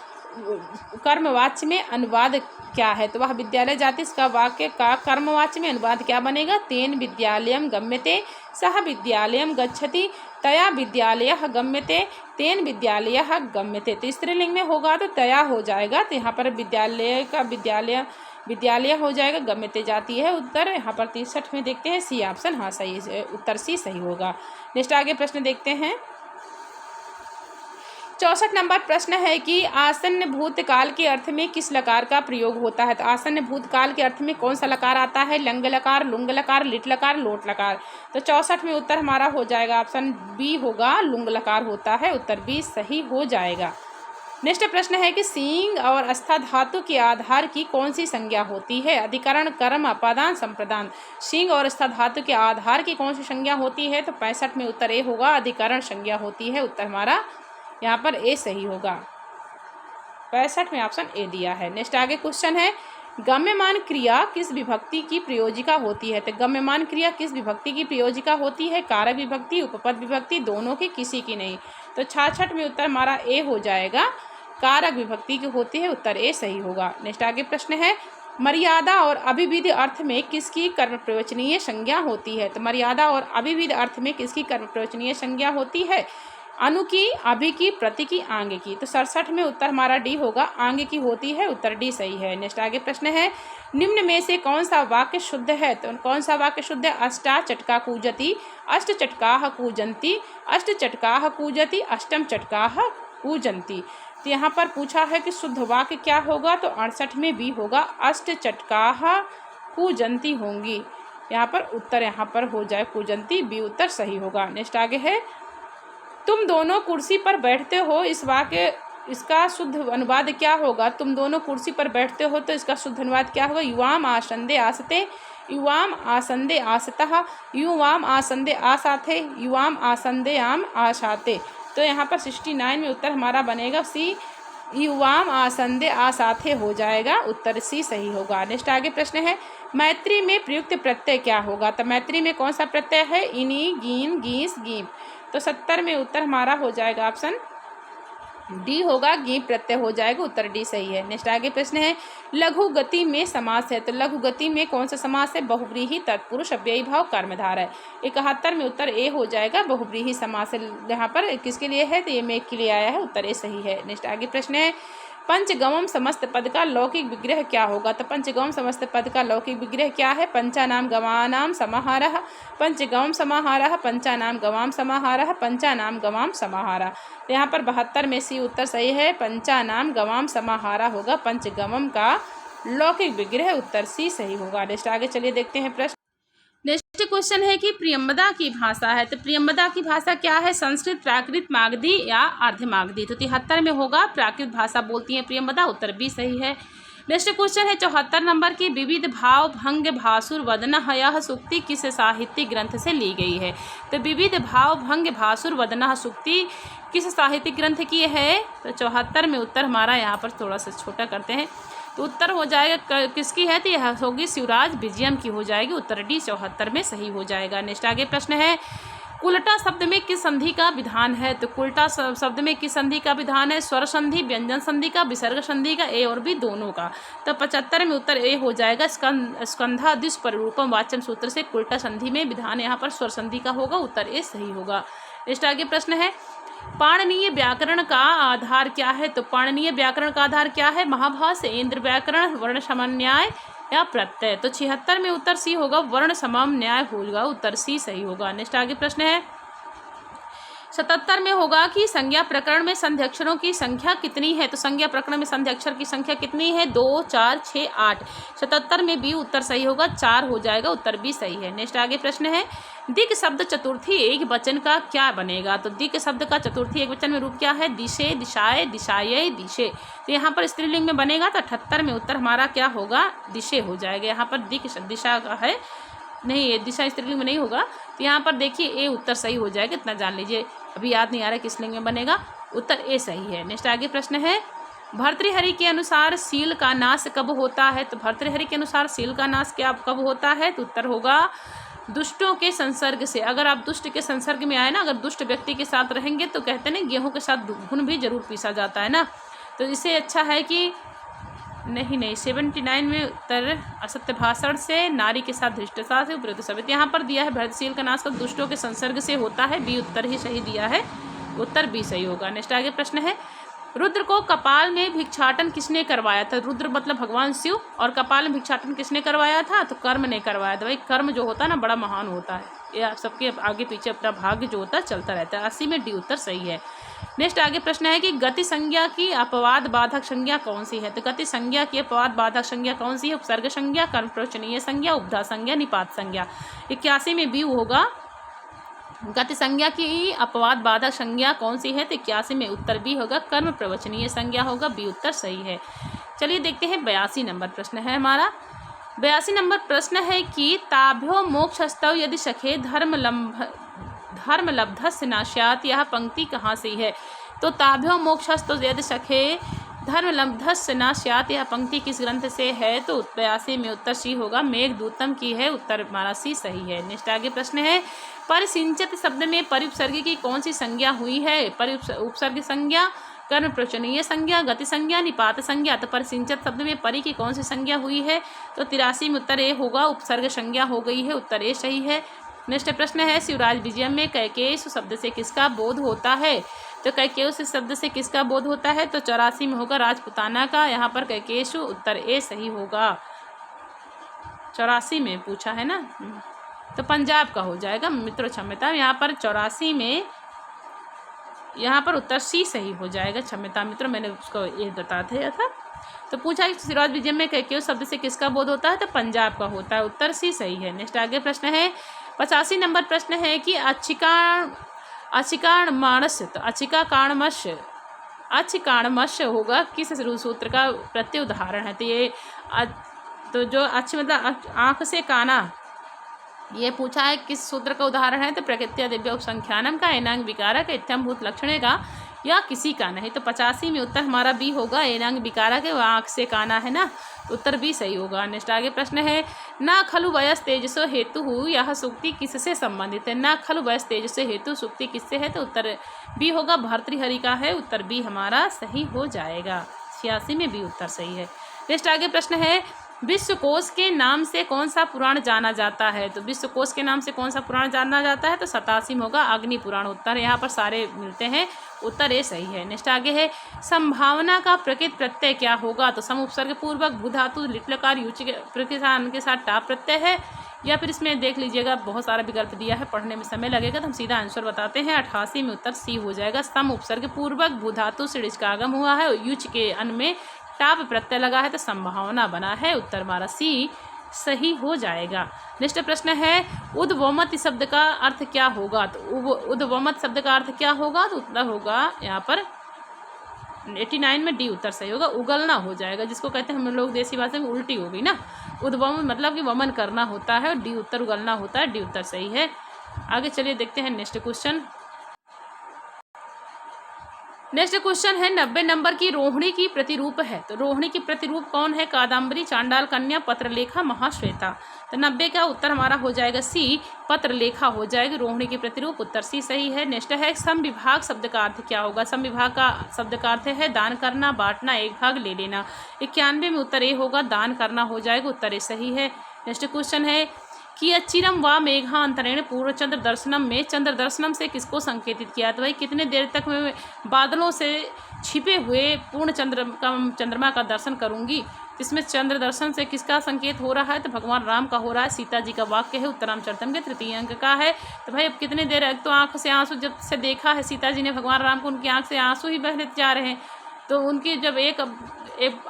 कर्मवाच्य में अनुवाद क्या है? तो वह विद्यालय जाति, इसका वाक्य का कर्मवाच्य में अनुवाद क्या बनेगा? तेन विद्यालयम गम्यते, सह विद्यालयम गच्छति, तया विद्यालयः गम्यते, तेन विद्यालयः गम्यते। तो स्त्रीलिंग में होगा तो तया हो जाएगा। तो यहाँ पर विद्यालय का विद्यालय हो जाएगा, गम्यते जाती है। उत्तर यहाँ पर 63 में देखते हैं सी ऑप्शन, हाँ सही है। उत्तर सी सही होगा। नेक्स्ट आगे प्रश्न देखते हैं। 64 नंबर प्रश्न है कि आसन्न भूतकाल के अर्थ में किस लकार का प्रयोग होता है? तो आसन्न भूतकाल के अर्थ में कौन सा लकार आता है? लंग लकार, लुंग लकार, लिट लकार, लोट लकार। तो 64 में उत्तर हमारा हो जाएगा ऑप्शन बी होगा, लुंग लकार होता है। उत्तर बी सही हो जाएगा। नेक्स्ट प्रश्न है कि सींग और अस्था धातु के आधार की कौन सी संज्ञा होती है? अधिकरण, कर्म, अपादान, संप्रदान। सींग और अस्था धातु के आधार की कौन सी संज्ञा होती है? तो 65 में उत्तर ए होगा, अधिकरण संज्ञा होती है। उत्तर हमारा यहाँ पर ए सही होगा। 65 में ऑप्शन ए दिया है। नेक्स्ट आगे क्वेश्चन है, गम्यमान क्रिया किस विभक्ति की प्रयोजिका होती है? तो गम्यमान क्रिया किस विभक्ति की प्रयोजिका होती है? कारक विभक्ति, उपपद विभक्ति, दोनों की, किसी की नहीं। तो 66 में उत्तर हमारा ए हो जाएगा, कारक विभक्ति की होती है। उत्तर ए सही होगा। नेक्स्ट आगे प्रश्न है, मर्यादा और अभिविधि अर्थ में किसकी कर्म प्रयोजनीय संज्ञा होती है? तो मर्यादा और अभिविधि अर्थ में किसकी कर्म प्रयोजनीय संज्ञा होती है? अनु की, अभि की, प्रति की, आगे की। तो 67 में उत्तर हमारा डी होगा, आगे की होती है, उत्तर डी सही है। नेक्स्ट आगे प्रश्न है, निम्न में से कौन सा वाक्य शुद्ध है? तो कौन सा वाक्य शुद्ध है? अष्टा चटका कूजति, अष्ट चटकाः कूजन्ति, अष्ट चटकाः कूजति, अष्टम चटकाः कूजन्ति। तो यहाँ पर पूछा है कि शुद्ध वाक्य क्या होगा? तो 68 में बी होगा, अष्ट चटकाः कूजन्ति होंगी। यहाँ पर उत्तर यहाँ पर हो जाए कूजन्ति, बी उत्तर सही होगा। नेक्स्ट आगे है, तुम दोनों कुर्सी पर बैठते हो, इस वाक्य इसका शुद्ध अनुवाद क्या होगा? तुम दोनों कुर्सी पर बैठते हो, तो इसका शुद्ध अनुवाद क्या होगा? युवाम आसंदे आसते, युवाम आसंदे आसतः, युवाम आसंदे आसाथे, युवाम आसंदे आम आशाते। तो यहाँ पर 69 में उत्तर हमारा बनेगा सी, युवाम आसंदे आसाथे हो जाएगा, उत्तर सी सही होगा। नेक्स्ट आगे प्रश्न है, मैत्री में प्रयुक्त प्रत्यय क्या होगा? तो मैत्री में कौन सा प्रत्यय है? इनी, गीन, गीस, गीम। तो 70 में उत्तर हमारा हो जाएगा ऑप्शन डी होगा, गीम प्रत्यय हो जाएगा, उत्तर डी सही है। नेक्स्ट आगे प्रश्न है, लघु गति में समास है। तो लघु गति में कौन सा समास है? बहुव्रीहि, तत्पुरुष, अव्ययी भाव, कर्मधारय है। 71 में उत्तर ए हो जाएगा, बहुव्रीहि समास है। यहाँ पर किसके लिए है? तो ये मेघ के लिए आया है, उत्तर ए सही है। नेक्स्ट आगे प्रश्न है, पंचगमम समस्त पद का लौकिक विग्रह क्या होगा? तो पंचगमम समस्त पद का लौकिक विग्रह क्या है? पंचानाम गवानाम समाहारः, पंचगमम समाहारः, पंचानाम गवाम समाहारः, पंचानाम गवाम समाहारः। तो यहाँ पर 72 में सी उत्तर सही है, पंचानाम गवाम समाहारः होगा पंचगमम का लौकिक विग्रह, उत्तर सी सही होगा। नेक्स्ट आगे चलिए देखते हैं प्रश्न। नेक्स्ट क्वेश्चन है कि प्रियम्बदा की भाषा है। तो प्रियम्बदा की भाषा क्या है? संस्कृत, प्राकृत, मागधी या अर्ध मागधी। तो 73 में होगा, प्राकृत भाषा बोलती है प्रियम्बदा, उत्तर भी सही है। नेक्स्ट क्वेश्चन है 74 नंबर की, विविध भाव भंग भासुर वदनः, यह सूक्ति किस साहित्यिक ग्रंथ से ली गई है? तो विविध भाव भंग भासुर वदनः सूक्ति किस साहित्यिक ग्रंथ की है? तो 74 में उत्तर हमारा यहाँ पर थोड़ा सा छोटा करते हैं, तो उत्तर हो जाएगा किसकी है? तो यह होगी शिवराज विजयम की हो जाएगी, उत्तर डी 74 में सही हो जाएगा। नेक्स्ट आगे प्रश्न है, कुलटा शब्द में किस संधि का विधान है? तो कुलटा शब्द में किस संधि का विधान है? स्वर संधि, व्यंजन संधि का, विसर्ग संधि का, ए और बी दोनों का। तो 75 में उत्तर ए हो जाएगा, स्कंधादिश परिरूपम वाच्यम सूत्र से कुलटा संधि में विधान यहाँ पर स्वर संधि का होगा, उत्तर ए सही होगा। नेक्स्ट आगे प्रश्न है, पाणिनीय व्याकरण का आधार क्या है? तो पाणिनीय व्याकरण का आधार क्या है? महाभाष्य, इंद्र व्याकरण, वर्ण समन्याय या प्रत्यय। तो 76 में उत्तर सी होगा, वर्ण समन्याय होगा, उत्तर सी सही होगा। नेक्स्ट आगे प्रश्न है, 77 में होगा कि संज्ञा प्रकरण में संधि अक्षरों की संख्या कितनी है? तो संज्ञा प्रकरण में संधि अक्षर की संख्या कितनी है? 2, 4, 6, 8। 77 में बी उत्तर सही होगा, 4 हो जाएगा, उत्तर बी सही है। नेक्स्ट आगे प्रश्न है, दिक् शब्द चतुर्थी एक वचन का क्या बनेगा? तो दिक् शब्द का चतुर्थी एक वचन में रूप क्या है? दिशे, दिशाए, दिशाये, दिशे। तो यहाँ पर स्त्रीलिंग में बनेगा, तो 78 में उत्तर हमारा क्या होगा? दिशे हो जाएगा। यहाँ पर दिक् दिशा का है, नहीं ये दिशा स्त्रीलिंग में नहीं होगा, तो यहाँ पर देखिए ए उत्तर सही हो जाएगा, इतना जान लीजिए। अभी याद नहीं आ रहा किस लिंग में बनेगा, उत्तर ए सही है। नेक्स्ट आगे प्रश्न है, भर्तृहरि के अनुसार सील का नाश कब होता है? तो भर्तृहरि के अनुसार सील का नाश क्या कब होता है? तो उत्तर होगा दुष्टों के संसर्ग से। अगर आप दुष्ट के संसर्ग में आए ना, अगर दुष्ट व्यक्ति के साथ रहेंगे तो कहते हैं ना गेहूं के साथ घुन भी जरूर पीसा जाता है ना, तो इससे अच्छा है कि नहीं 79 में उत्तर असत्य भाषण से, नारी के साथ धृष्टता से, उपयुक्त शब्द। यहाँ पर दिया है भर्तशील का नाश का दुष्टों के संसर्ग से होता है, बी उत्तर ही सही दिया है, उत्तर बी सही होगा। नेक्स्ट आगे प्रश्न है, रुद्र को कपाल में भिक्षाटन किसने करवाया था? रुद्र मतलब भगवान शिव, और कपाल में भिक्षाटन किसने करवाया था? तो कर्म ने करवाया था। भाई कर्म जो होता है ना बड़ा महान होता है, ये आप सबके आगे पीछे अपना भाग्य जो होता है चलता रहता है। 80 में डी उत्तर सही है। नेक्स्ट आगे प्रश्न है कि गति संज्ञा की अपवाद बाधक संज्ञा कौन सी है? तो गति संज्ञा की अपवाद बाधक संज्ञा कौन सी है? उपसर्ग संज्ञा, कर्म प्रवचनीय संज्ञा, उपधा संज्ञा, निपात संज्ञा। 81 में बी होगा, गति संज्ञा की अपवाद बाधक संज्ञा कौन सी है? तो 81 में उत्तर बी होगा, कर्म प्रवचनीय संज्ञा होगा, बी उत्तर सही है। चलिए देखते हैं 82 नंबर प्रश्न है हमारा। 82 नंबर प्रश्न है कि ताभ्यो मोक्षस्तव यदि सखे धर्म लब्धस्य नाश्यात, यह पंक्ति कहाँ से है? तो ताभ्यो मोक्षस्तव यदि सखे धर्म लब्धस्य नाश्यात, यह पंक्ति किस ग्रंथ से है? तो 82 में उत्तर सी होगा, मेघदूतम की है, उत्तर हमारा सी सही है। नेक्स्ट आगे प्रश्न है, परिसिंचित शब्द में परिउपसर्ग की कौन सी संज्ञा हुई है? उपसर्ग संज्ञा, कर्म प्रवचनीय संज्ञा, गति संज्ञा, निपात संज्ञा। तो परिसिंचित शब्द में परि की कौन सी संज्ञा हुई है? तो 83 में उत्तर ए होगा, उपसर्ग संज्ञा हो गई है, उत्तर ए सही है। नेक्स्ट प्रश्न है शिवराज विजयम में कैकेयी शब्द से किसका बोध होता है? तो कैकेयी से शब्द से किसका बोध होता है? तो 84 में होगा राजपुताना का। यहाँ पर कैकेयी उत्तर ए सही होगा। 84 में पूछा है ना, तो पंजाब का हो जाएगा मित्रों, क्षम्यता। यहाँ पर 84 में यहाँ पर उत्तर सी सही हो जाएगा, क्षम्यता मित्रों, मैंने उसको ये बता दिया था। तो पूछा शिवराज विजय में कैकेयी शब्द से किसका बोध होता है? तो पंजाब का होता है, उत्तर सी सही है। नेक्स्ट आगे प्रश्न है 85 नंबर प्रश्न है कि अचिकाणमाणस्य, तो अचिकाणमस्य होगा किस सूत्र का प्रत्यय उदाहरण है? तो ये तो जो मतलब आँख से काना, ये पूछा है किस सूत्र का उदाहरण है? तो प्रकृत्या दिव्य उपसंख्यानम का, एनांग विकारक, इत्थम्भूत लक्षणे का, या किसी का नहीं। तो 85 में उत्तर हमारा बी होगा, एनांग विकारक है, वह आँख से काना है ना, उत्तर बी सही होगा। नेक्स्ट आगे प्रश्न है ना खलु वयस तेजसो हेतु, यह सूक्ति किससे संबंधित है? ना खलु वयस तेजसो हेतु सूक्ति किससे है? तो उत्तर बी होगा, भर्तृहरि का है, उत्तर बी हमारा सही हो जाएगा। 86 में बी उत्तर सही है। नेक्स्ट आगे प्रश्न है विश्वकोश के नाम से कौन सा पुराण जाना जाता है? तो विश्वकोश के नाम से कौन सा पुराण जाना जाता है? तो 87 में होगा अग्नि पुराण, उत्तर यहाँ पर सारे मिलते हैं, उत्तर ए सही है। नेक्स्ट आगे है संभावना का प्रकृत प्रत्यय क्या होगा? तो सम उपसर्ग पूर्वक भू धातु लिट्लकार युच के साथ टाप प्रत्यय है, या फिर इसमें देख लीजिएगा बहुत सारा विकल्प दिया है, पढ़ने में समय लगेगा तो हम सीधा आंसर बताते हैं। 88 में उत्तर सी हो जाएगा। सम उपसर्ग पूर्वक भू धातु से का आगम हुआ है, युच के अन में टाप प्रत्यय लगा है, तो संभावना बना है, उत्तर हमारा सी सही हो जाएगा। नेक्स्ट प्रश्न है उद्वमत शब्द का अर्थ क्या होगा? तो उद्वमत शब्द का अर्थ क्या होगा? तो उत्तर होगा यहाँ पर 89 में डी उत्तर सही होगा, उगलना हो जाएगा, जिसको कहते हैं हम लोग देसी भाषा में उल्टी हो गई ना, उद्वम मतलब कि वमन करना होता है, और डी उत्तर उगलना होता है, डी उत्तर सही है। आगे चलिए देखते हैं नेक्स्ट क्वेश्चन। नेक्स्ट क्वेश्चन है 90 नंबर की रोहिणी की प्रतिरूप है। तो रोहिणी की प्रतिरूप कौन है? कादम्बरी, चांडाल कन्या, पत्रलेखा, महाश्वेता। तो 90 का उत्तर हमारा हो जाएगा सी, पत्रलेखा हो जाएगी रोहिणी की प्रतिरूप, उत्तर सी सही है। नेक्स्ट है समविभाग शब्द का अर्थ क्या होगा? समविभाग का शब्द का अर्थ है दान करना, बांटना, एक भाग ले लेना। 91 में उत्तर ए होगा, दान करना हो जाएगा, उत्तर ए सही है। नेक्स्ट क्वेश्चन है कि अचिरम व मेघा अंतरेण पूर्व चंद्र दर्शनम में चंद्र दर्शनम से किसको संकेतित किया? तो भाई कितने देर तक मैं बादलों से छिपे हुए पूर्ण चंद्रमा का दर्शन करूंगी। इसमें चंद्र दर्शन से किसका संकेत हो रहा है? तो भगवान राम का हो रहा है, सीता जी का वाक्य है, उत्तरामचरितम के तृतीय अंक का है। तो भाई अब कितने देर, तो आंख से आंसू जब से देखा है सीता जी ने भगवान राम को, उनकी आंख से आंसू ही बहने जा रहे हैं। तो उनकी जब एक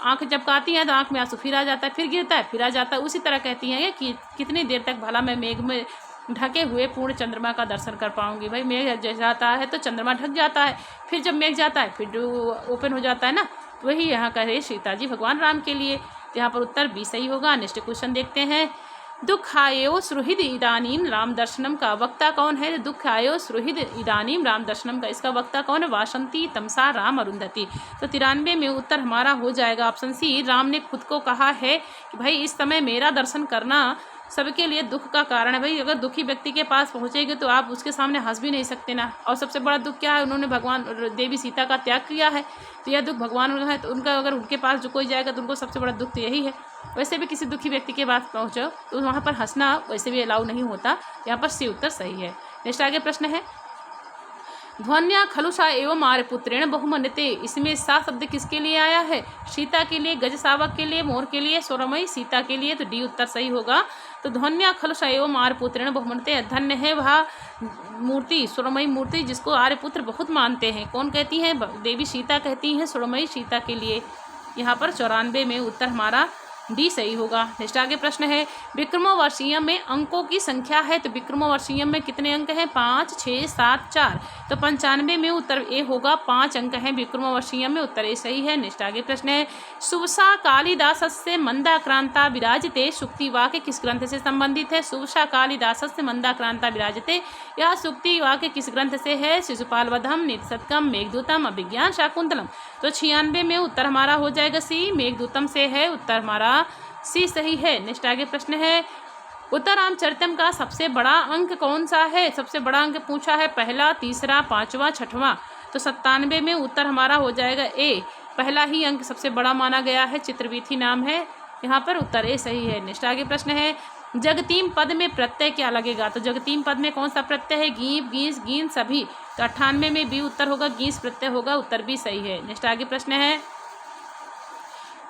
आंख झपकाती हैं तो आंख में आंसू फिर आ जाता है, फिर गिरता है, फिर आ जाता है। उसी तरह कहती हैं कि कितनी देर तक भला मैं मेघ में ढके हुए पूर्ण चंद्रमा का दर्शन कर पाऊंगी। भाई मेघ जाता है तो चंद्रमा ढक जाता है, फिर जब मेघ जाता है फिर ओपन हो जाता है ना, तो वही यहाँ कह रहे सीता जी भगवान राम के लिए। तो यहाँ पर उत्तर बी सही होगा। नेक्स्ट क्वेश्चन देखते हैं दुखायो सुहृद इदानीम राम दर्शनम का वक्ता कौन है? दुखायो सुहृद इदानीम राम दर्शनम का इसका वक्ता कौन है? वासंती, तमसा, राम, अरुंधति। तो 93 में उत्तर हमारा हो जाएगा ऑप्शन सी, राम ने खुद को कहा है कि भाई इस समय मेरा दर्शन करना सबके लिए दुख का कारण है। भाई अगर दुखी व्यक्ति के पास पहुंचेंगे तो आप उसके सामने हंस भी नहीं सकते ना। और सबसे बड़ा दुख क्या है? उन्होंने भगवान देवी सीता का त्याग किया है, तो यह दुख भगवान का है। तो उनका अगर उनके पास जो कोई जाएगा तो उनको सबसे बड़ा दुख तो यही है। वैसे भी किसी दुखी व्यक्ति के पास पहुंचो तो वहाँ पर हंसना वैसे भी अलाउ नहीं होता। यहाँ पर सी उत्तर सही है। नेक्स्ट आगे प्रश्न है ध्वन्या खलुषा एवं आर्यपुत्रेण बहुमन्यते, इसमें सा शब्द किसके लिए आया है? सीता के लिए, गज शावक के लिए, मोर के लिए, स्वरमयी सीता के लिए। तो डी उत्तर सही होगा। तो ध्वन्या खलुषा एवं आर्यपुत्रेण बहुमन्यते, धन्य है वह मूर्ति, स्वरमयी मूर्ति जिसको आर्यपुत्र बहुत मानते हैं। कौन कहती हैं? देवी सीता कहती हैं स्वरमयी सीता के लिए। यहाँ पर 94 में उत्तर हमारा डी सही होगा। नेक्स्ट आगे प्रश्न है विक्रमोर्वशीयम में अंकों की संख्या है। तो विक्रमोर्वशीयम में कितने अंक हैं? 5, 6, 7, 4। तो 95 में उत्तर ए होगा, 5 अंक हैं विक्रमोर्वशीयम में, उत्तर ए सही है। नेक्स्ट आगे प्रश्न है सुवसा कालिदास से मंदाक्रांता विराजते, सूक्ति वाक्य किस ग्रंथ से संबंधित है? सुवसा कालिदास से मंदाक्रांता विराजते, यह सूक्ति वाक्य किस ग्रंथ से है? शिशुपाल वधम, नीतिशतकम, मेघदूतम, अभिज्ञान शाकुंतलम। तो 96 में उत्तर हमारा हो जाएगा सी, मेघदूतम से है, उत्तर हमारा सी सही है। नेक्स्ट आगे प्रश्न है उत्तरामचरितम का सबसे बड़ा अंक कौन सा है? सबसे बड़ा अंक पूछा है, पहला, तीसरा, 5वां, 6वां। तो 97 में उत्तर हमारा हो जाएगा ए, पहला ही अंक सबसे बड़ा माना गया है, चित्रवीथी नाम है। यहाँ पर उत्तर ए सही है। नेक्स्ट आगे प्रश्न है जगतीम पद में प्रत्यय क्या लगेगा? तो जगतीम पद में कौन सा प्रत्यय है? गीप, गीस, गीन, सभी। तो 98 में बी उत्तर होगा, गीस प्रत्यय होगा, उत्तर भी सही है। नेक्स्ट आगे प्रश्न है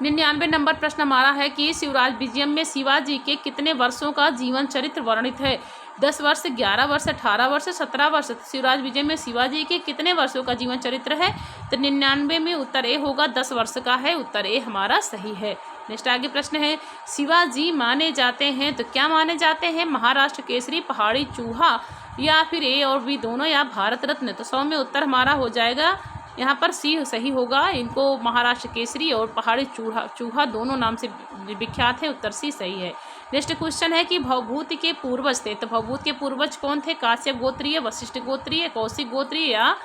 99 नंबर प्रश्न हमारा है कि शिवराज विजयम में शिवाजी के कितने वर्षों का जीवन चरित्र वर्णित है? 10 वर्ष, 11 वर्ष, 18 वर्ष, 17 वर्ष। शिवराज विजय में शिवाजी के कितने वर्षों का जीवन चरित्र है? तो 99 में उत्तर ए होगा, 10 वर्ष का है, उत्तर ए हमारा सही है। नेक्स्ट आगे प्रश्न है शिवाजी माने जाते हैं, तो क्या माने जाते हैं? महाराष्ट्र केसरी, पहाड़ी चूहा, या फिर ए और बी दोनों, या भारत रत्न। तो 100 में उत्तर हमारा हो जाएगा यहाँ पर सी सही होगा। इनको महाराष्ट्र केसरी और पहाड़ी चूहा दोनों नाम से विख्यात है, उत्तर सी सही है। नेक्स्ट क्वेश्चन है कि भवभूति के पूर्वज थे, तो भवभूत के पूर्वज कौन थे? काश्यप गोत्रीय, वशिष्ठ गोत्रीय, कौशिक गोत्रीय, या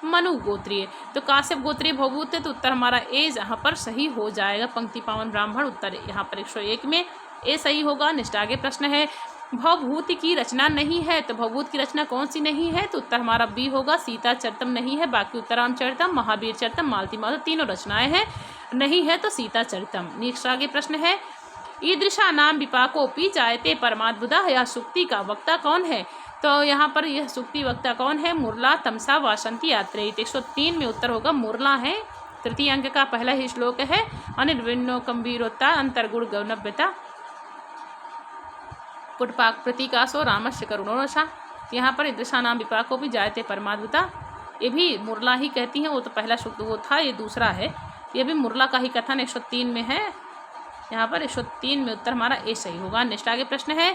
मनु गोत्रीय। तो काश्यप गोत्रीय भवभूत थे, तो उत्तर हमारा ए यहाँ पर सही हो जाएगा। पंक्ति पावन ब्राह्मण, उत्तर यहाँ पर 101 में ए सही होगा। नेक्स्ट आगे प्रश्न है भवभूति की रचना नहीं है, तो भवभूत की रचना कौन सी नहीं है? तो उत्तर हमारा बी होगा, सीता चरितम नहीं है, बाकी उत्तराम चरितम, महावीर चरितम, मालती माधव तीनों रचनाएं हैं, नहीं है तो सीता चरितम। नेक्स्ट आगे प्रश्न है ईदृशा नाम विपाकोपि जायते परमाद्भुता, यह सुक्ति का वक्ता कौन है? तो यहाँ पर यह सुक्ति वक्ता कौन है? मुरला, तमसा, वासंती, यात्रेयित। 103 में उत्तर होगा मुरला है। तृतीय अंक का पहला ही श्लोक है अनिर्विण्णो गंभीरोत्ता अंतर्गुण गौनव्यता पुटपाक प्रतीकासो रामस्य करुणोरसा। यहाँ पर ईदृशा नाम विपाको भी जायते परमाद्भुता, ये भी मुरला ही कहती हैं, वो तो पहला श्लोक वो था, ये दूसरा है, ये भी मुरला का ही कथन 103 में है। यहाँ पर 103 में उत्तर हमारा ए सही होगा। नेक्स्ट आगे प्रश्न है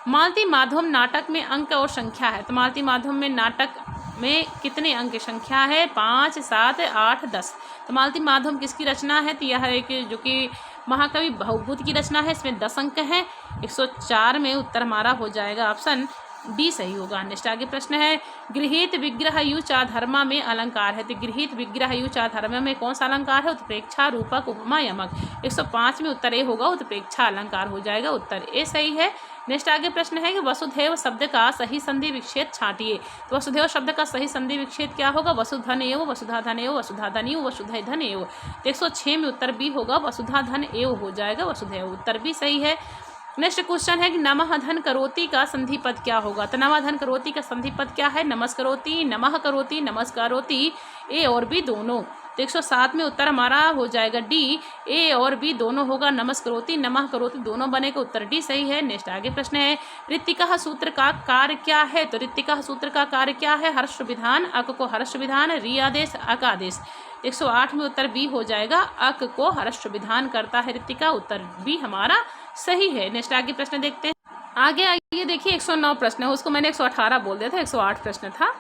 मालती माधवम नाटक में अंक और संख्या है, तो मालती माधवम में नाटक में कितने अंक की संख्या है? 5, 7, 8, 10। तो मालती माधवम किसकी रचना है? तो यह एक जो कि महाकवि भवभूत की रचना है, इसमें 10 अंक हैं। 104 में उत्तर हमारा हो जाएगा ऑप्शन डी सही होगा। नेक्स्ट आगे प्रश्न है गृहीत विग्रह युचा धर्मा में अलंकार है, तो गृहीत विग्रह युचा धर्मा में कौन सा अलंकार है? उत्प्रेक्षा, रूपक, उपमा, यमक। 105 में उत्तर ए होगा, उत्प्रेक्षा अलंकार हो जाएगा, उत्तर ए सही है। नेक्स्ट आगे प्रश्न है कि वसुधैव शब्द का सही संधि विच्छेद छांटिए, तो वसुधैव शब्द का सही संधि विच्छेद क्या होगा? वसुधन एव, वसुधाधन एव, वसुधाधन एव, वसुधैधन एव। 106 में उत्तर बी होगा, वसुधाधन एव हो जाएगा, वसुधैव, उत्तर भी सही है। नेक्स्ट क्वेश्चन है कि नमः धन करोति का संधि पद क्या होगा? तो नमः धन करोति का संधि पद क्या है? नमस्करोति, नमः करोति, नमस्कारोति, ए और बी दोनों। तो 107 में उत्तर हमारा हो जाएगा डी, ए और बी दोनों होगा, नमस्करोति, नमः करोति दोनों बनेगा, उत्तर डी सही है। नेक्स्ट आगे प्रश्न है ऋत्तिकः सूत्र का कार्य क्या है? तो ऋत्तिकः सूत्र का कार्य क्या है? हर्ष विधान, अक को हर्ष विधान, री आदेश, अक आदेश। 108 में उत्तर बी हो जाएगा, अक को हर्ष विधान करता है ऋत्तिका, उत्तर बी हमारा सही है। नेक्स्ट आगे प्रश्न देखते हैं। आगे आइए देखिए 109 प्रश्न है, उसको मैंने 118 बोल दिया था, 108 प्रश्न था।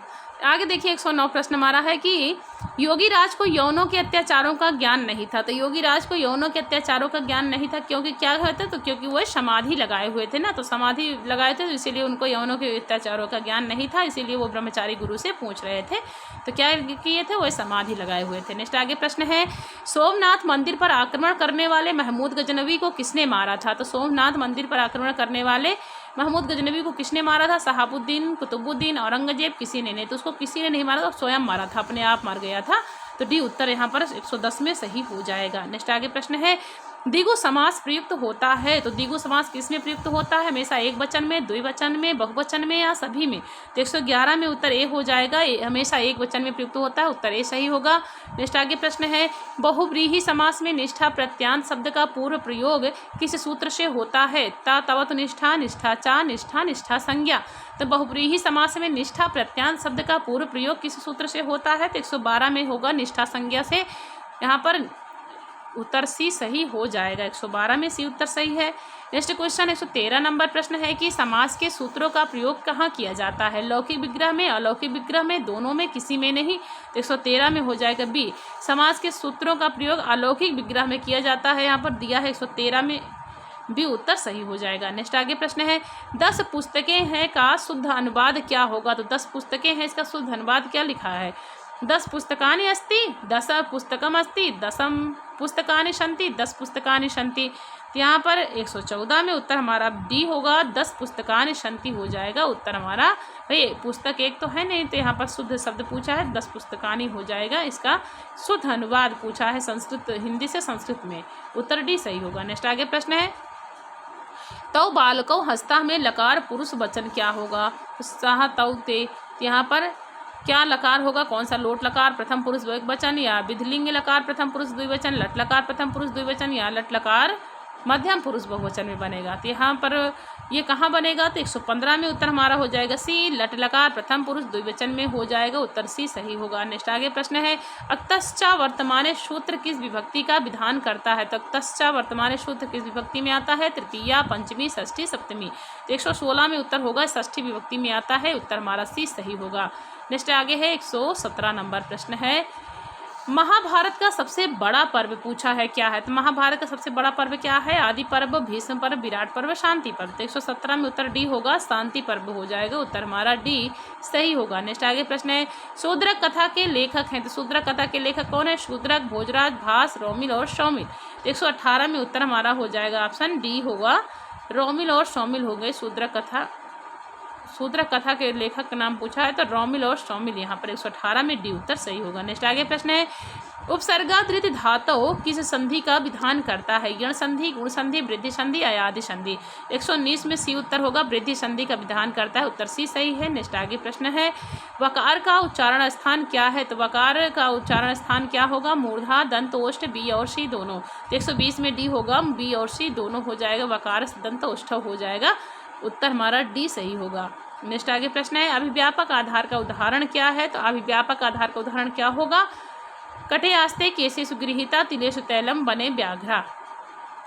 आगे देखिए 109 प्रश्न हमारा है कि योगी राज को यौनों के अत्याचारों का ज्ञान नहीं था, तो योगी राज को यौनों के अत्याचारों का ज्ञान नहीं था क्योंकि क्या होता? तो क्योंकि वो समाधि लगाए हुए थे ना, तो समाधि लगाए थे, तो इसीलिए उनको यौनों के अत्याचारों का ज्ञान नहीं था, इसीलिए वो ब्रह्मचारी गुरु से पूछ रहे थे। तो क्या किए थे? वो समाधि लगाए हुए थे। नेक्स्ट आगे प्रश्न है सोमनाथ मंदिर पर आक्रमण करने वाले महमूद गजनवी को किसने मारा था? तो सोमनाथ मंदिर पर आक्रमण करने वाले महमूद गजनवी को किसने मारा था? शहाबुद्दीन, कुतुबुद्दीन, औरंगजेब, किसी ने नहीं। तो उसको किसी ने नहीं मारा था, स्वयं मारा था, अपने आप मर गया था। तो डी उत्तर यहाँ पर 110 में सही हो जाएगा। नेक्स्ट आगे प्रश्न है द्विगु समास प्रयुक्त होता है, तो द्विगु समास किस में प्रयुक्त होता है? हमेशा एक वचन में, द्विवचन में, बहुवचन में, या सभी में। तो 111 में उत्तर ए हो जाएगा, हमेशा एक वचन में प्रयुक्त होता है, उत्तर ए सही होगा। नेक्स्ट आगे प्रश्न है बहुव्रीहि समास में निष्ठा प्रत्यांत शब्द का पूर्व प्रयोग किस सूत्र से होता है? ता, तवत, निष्ठा, निष्ठा, चा, निष्ठा, निष्ठा संज्ञा। तो बहुव्रीहि समास में निष्ठा प्रत्यांत शब्द का पूर्व प्रयोग किस सूत्र से होता है? तो 112 में होगा, निष्ठा संज्ञा से। यहाँ पर उत्तर सी सही हो जाएगा, 112 में सी उत्तर सही है। नेक्स्ट क्वेश्चन 113 नंबर प्रश्न है कि समास के सूत्रों का प्रयोग कहाँ किया जाता है? लौकिक विग्रह में, अलौकिक विग्रह में, दोनों में, किसी में नहीं। तो 113 में हो जाएगा बी, समास के सूत्रों का प्रयोग अलौकिक विग्रह में किया जाता है, यहाँ पर दिया है 113 में बी उत्तर सही हो जाएगा। नेक्स्ट आगे प्रश्न है 10 पुस्तकें हैं का शुद्ध अनुवाद क्या होगा? तो 10 पुस्तकें हैं, इसका शुद्ध अनुवाद क्या लिखा है? 10 पुस्तकानि अस्ति, 10 पुस्तकम अस्ति, 10 पुस्तकानि सन्ति, 10 पुस्तकानि सन्ति। तो यहाँ पर 114 में उत्तर हमारा डी होगा, 10 पुस्तकानि सन्ति हो जाएगा, उत्तर हमारा। भाई पुस्तक एक तो है नहीं, तो यहाँ पर शुद्ध शब्द पूछा है, 10 पुस्तकानि हो जाएगा, इसका शुद्ध अनुवाद पूछा है संस्कृत, हिंदी से संस्कृत में, उत्तर डी सही होगा। नेक्स्ट आगे प्रश्न है तौ बालकौ हस्ता में लकार पुरुष वचन क्या होगा? उत्साह तौ ते, यहाँ पर क्या लकार होगा? कौन सा? लोट लकार प्रथम पुरुष द्विवचन या विधिलिंग लकार प्रथम पुरुष द्विवचन, लट लकार प्रथम पुरुष द्विवचन या लट लकार मध्यम पुरुष बहुवचन में बनेगा। तो यहाँ पर ये कहाँ बनेगा? तो 115 में उत्तर हमारा हो जाएगा सी, लट लकार प्रथम पुरुष द्विवचन में हो जाएगा, उत्तर सी सही होगा। नेक्स्ट आगे प्रश्न है, अक्तश्चा वर्तमाने सूत्र किस विभक्ति का विधान करता है? तो अक्तश्चा वर्तमाने सूत्र किस विभक्ति में आता है? तृतीया, पंचमी, षष्ठी, सप्तमी। तो 116 में उत्तर होगा षष्ठी विभक्ति में आता है, उत्तर हमारा सी सही होगा। नेक्स्ट आगे है 117 नंबर प्रश्न है, महाभारत का सबसे बड़ा पर्व पूछा है, क्या है? तो महाभारत का सबसे बड़ा पर्व क्या है? आदि पर्व, भीष्म पर्व, विराट पर्व, शांति पर्व। तो 117 में उत्तर डी होगा, शांति पर्व हो जाएगा, उत्तर हमारा डी सही होगा। नेक्स्ट आगे प्रश्न है, शूद्रक कथा के लेखक हैं। तो शूद्रक कथा के लेखक कौन है? शूद्रक, भोजराज, भास, रोमिल और सौमिल। तो 118 में उत्तर हमारा हो जाएगा ऑप्शन डी होगा, रोमिल और सौमिल हो गए शूद्रक कथा के लेखक का नाम पूछा है, तो रोमिल और सौमिल यहाँ पर 118 में डी उत्तर सही होगा। नेक्स्ट आगे प्रश्न है, उपसर्गाधृत धातु किस संधि का विधान करता है? यण संधि, गुण संधि, वृद्धि संधि, अयादि संधि। 119 में सी उत्तर होगा, वृद्धि संधि का विधान करता है, उत्तर सी सही है। नेक्स्ट आगे प्रश्न है, वकार का उच्चारण स्थान क्या है? तो वकार का उच्चारण स्थान क्या होगा? मूर्धा, दंत, ओष्ठ, बी और सी दोनों। तो 120 में डी होगा, बी और सी दोनों हो जाएगा, वकार दंत ओष्ठ हो जाएगा, उत्तर हमारा डी सही होगा। नेक्स्ट आगे प्रश्न है, अभिव्यापक आधार का उदाहरण क्या है? तो अभिव्यापक आधार का उदाहरण क्या होगा? कटे आस्ते केशेषु गृहीता तिलेषु तैलम बने व्याघ्रा।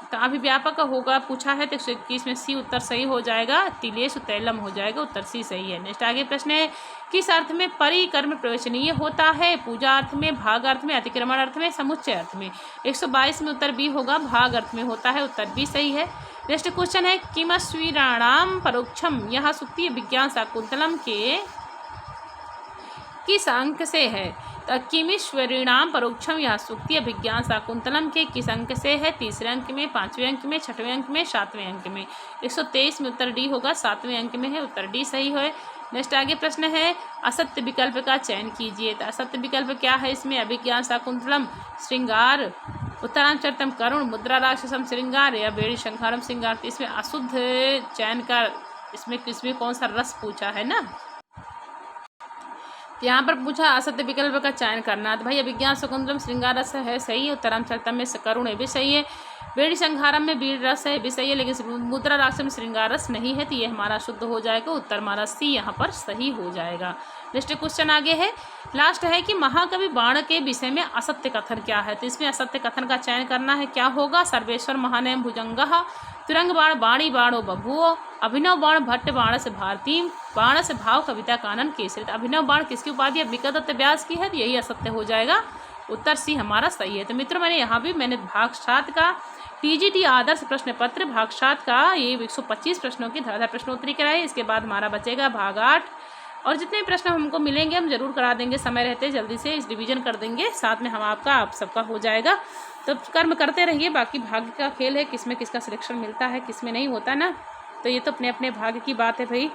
तो अभिव्यापक होगा पूछा है, तो 121 में सी उत्तर सही हो जाएगा, तिलेषु तैलम हो जाएगा, उत्तर सी सही है। नेक्स्ट आगे प्रश्न है, किस अर्थ में परिकर्म प्रवचनीय होता है? पूजा अर्थ में, भाग अर्थ में, अतिक्रमण अर्थ में, समुच्चय अर्थ में। 122 में उत्तर बी होगा, भाग अर्थ में होता है, उत्तर बी सही है। नेक्स्ट क्वेश्चन है, किमस्वीराणाम परोक्षम, यह सूक्तिय विज्ञान शाकुंतलम के किस अंक से है? तो किमीश्वरीणाम परोक्षम यह सूक्तिय विज्ञान शाकुंतलम के किस अंक से है? तीसरे अंक में, पांचवें अंक में, छठवें अंक में, सातवें अंक में। 123 में उत्तर डी होगा, सातवें अंक में है, उत्तर डी सही है। नेक्स्ट आगे प्रश्न है, असत्य विकल्प का चयन कीजिए। तो असत्य विकल्प क्या है इसमें? अभिज्ञान शाकुंतलम श्रृंगार, उत्तरांचरतम करुण, मुद्रा राक्षसम श्रृंगार या बेड़ी शंखारम श्रृंगार। तो इसमें अशुद्ध चयन का इसमें कौन सा रस पूछा है ना, यहाँ पर पूछा असत्य विकल्प का चयन करना। तो भाई अभिज्ञान शाकुंतलम श्रृंगार रस है सही, उत्तरांचलतम में करुण है भी सही है, बेड़ी संहारम में बीड़ रस है भी सही है, लेकिन मुद्रा राक्षस में श्रृंगार रस नहीं है, तो ये हमारा शुद्ध हो जाएगा, उत्तर हमारा सी यहाँ पर सही हो जाएगा। नेक्स्ट क्वेश्चन आगे है, लास्ट है कि महाकवि बाण के विषय में असत्य कथन क्या है? तो इसमें असत्य कथन का चयन करना है, क्या होगा? सर्वेश्वर महानयम भुजंगः, तुरंग बाण बाणी बाणो बभुओ, अभिनव बाण भट्ट बाण से भारती, बाण से भाव कविता कानन केसरी। अभिनव बाण किसकी उपाधि है? विकटदत्त व्यास की है, तो यही असत्य हो जाएगा, उत्तर सी हमारा सही है। तो मित्रों मैंने भाग 7 का टीजीटी आदर्श प्रश्न पत्र भाग 7 का ये 125 प्रश्नों की धराधार प्रश्नोत्तरी कराए। इसके बाद हमारा बचेगा भाग 8, और जितने प्रश्न हमको मिलेंगे हम जरूर करा देंगे, समय रहते जल्दी से इस रिवीजन कर देंगे, साथ में हम आप सबका हो जाएगा। तो कर्म करते रहिए, बाकी भाग्य का खेल है, किसमें किसका सिलेक्शन मिलता है किसमें नहीं होता ना, तो ये तो अपने अपने भाग्य की बात है भाई।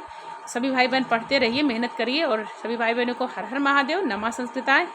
सभी भाई बहन पढ़ते रहिए, मेहनत करिए, और सभी भाई बहनों को हर हर महादेव, नमः संस्कृताय।